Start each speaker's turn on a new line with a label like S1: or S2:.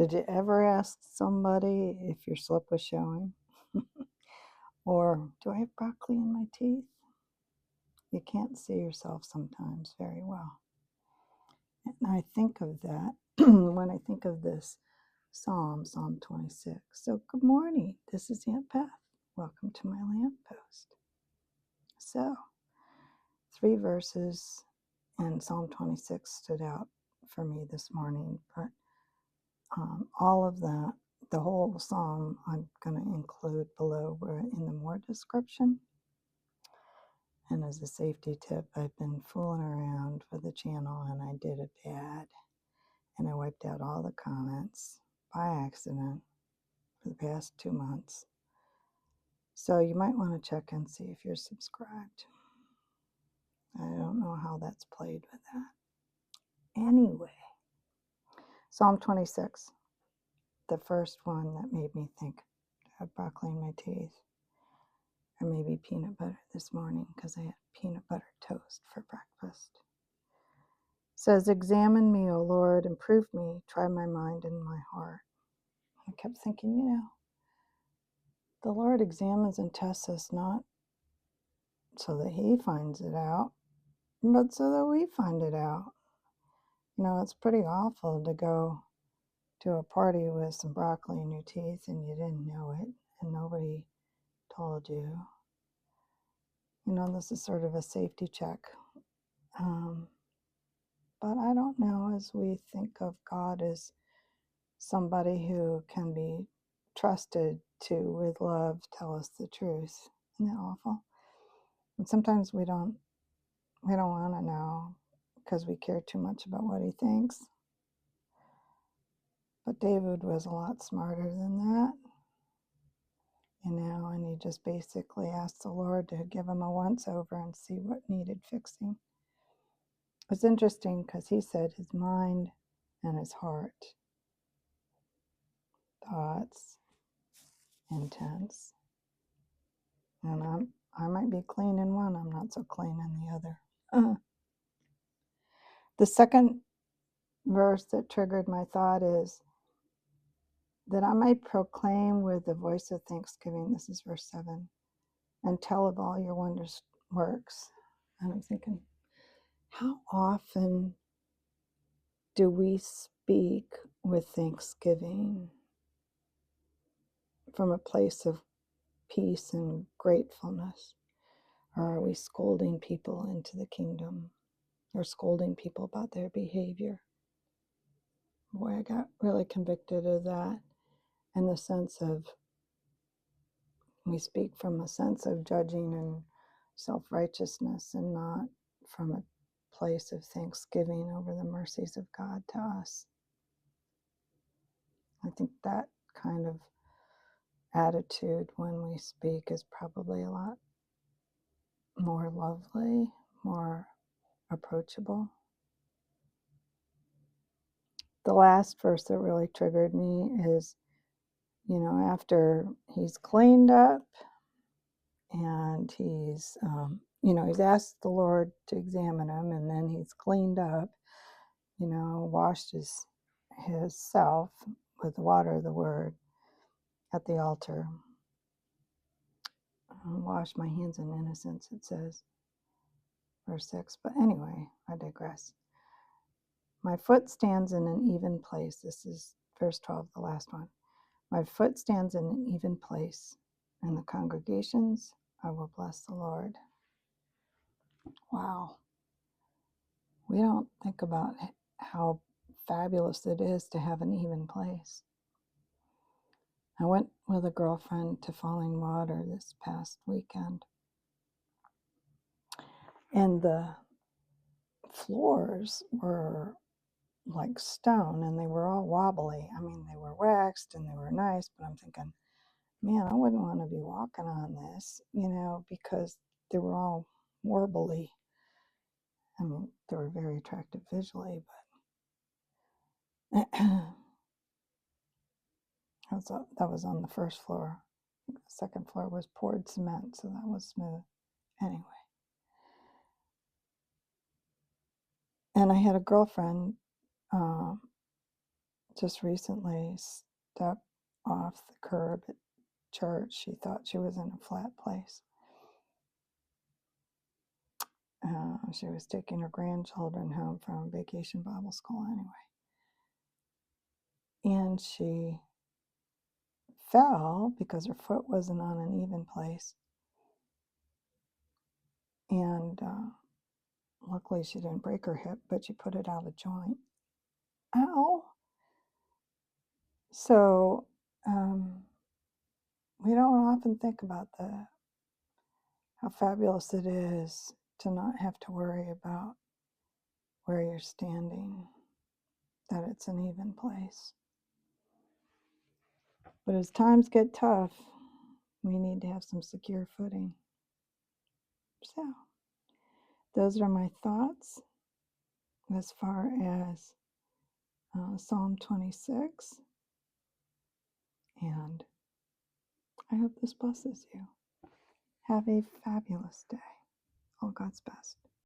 S1: Did you ever ask somebody if your slip was showing? Or, do I have broccoli in my teeth? You can't see yourself sometimes very well. And I think of that when I think of this Psalm 26. So, good morning. This is Aunt Beth. Welcome to my lamppost. So, 3 verses in Psalm 26 stood out for me this morning, but all of that, the whole psalm, I'm going to include below in the more description. And as a safety tip, I've been fooling around with the channel and I did it bad. And I wiped out all the comments by accident for the past 2 months. So you might want to check and see if you're subscribed. I don't know how that's played with that. Anyway, Psalm 26, the first one that made me think, I have broccoli in my teeth. Or maybe peanut butter this morning because I had peanut butter toast for breakfast. It says, examine me, O Lord, and prove me, try my mind and my heart. I kept thinking, the Lord examines and tests us not so that he finds it out, but so that we find it out. It's pretty awful to go to a party with some broccoli in your teeth and you didn't know it and nobody told you. This is sort of a safety check. But I don't know, as we think of God as somebody who can be trusted to, with love, tell us the truth. Isn't that awful? And sometimes we don't want to know because we care too much about what he thinks. But David was a lot smarter than that, and he just basically asked the Lord to give him a once-over and see what needed fixing. It's interesting because he said his mind and his heart, thoughts, intents. And I might be clean in one, I'm not so clean in the other. The second verse that triggered my thought is that I might proclaim with the voice of thanksgiving, this is verse 7, and tell of all your wondrous works. And I'm thinking, how often do we speak with thanksgiving from a place of peace and gratefulness? Or are we scolding people into the kingdom, or scolding people about their behavior? Boy, I got really convicted of that in the sense of we speak from a sense of judging and self-righteousness and not from a place of thanksgiving over the mercies of God to us. I think that kind of attitude when we speak is probably a lot more lovely, more approachable. The last verse that really triggered me is, after he's cleaned up and he's asked the Lord to examine him, and then he's cleaned up, washed his self with the water of the word at the altar. Wash my hands in innocence, it says, verse 6. But anyway, I digress. My foot stands in an even place. This is verse 12, the last one. My foot stands in an even place. In the congregations, I will bless the Lord. Wow. We don't think about how fabulous it is to have an even place. I went with a girlfriend to Falling Water this past weekend. And the floors were like stone and they were all wobbly. I mean, they were waxed and they were nice, but I'm thinking, man, I wouldn't want to be walking on this, because they were all warbly. I mean, they were very attractive visually, but that was on the first floor. The second floor was poured cement, so that was smooth. Anyway. And I had a girlfriend just recently stepped off the curb at church. She thought she was in a flat place. She was taking her grandchildren home from vacation Bible school anyway. And she fell because her foot wasn't on an even place. And luckily she didn't break her hip, but she put it out of joint. Ow! So we don't often think about how fabulous it is to not have to worry about where you're standing, that it's an even place. But as times get tough, we need to have some secure footing. So, those are my thoughts as far as Psalm 26. And I hope this blesses you. Have a fabulous day. All God's best.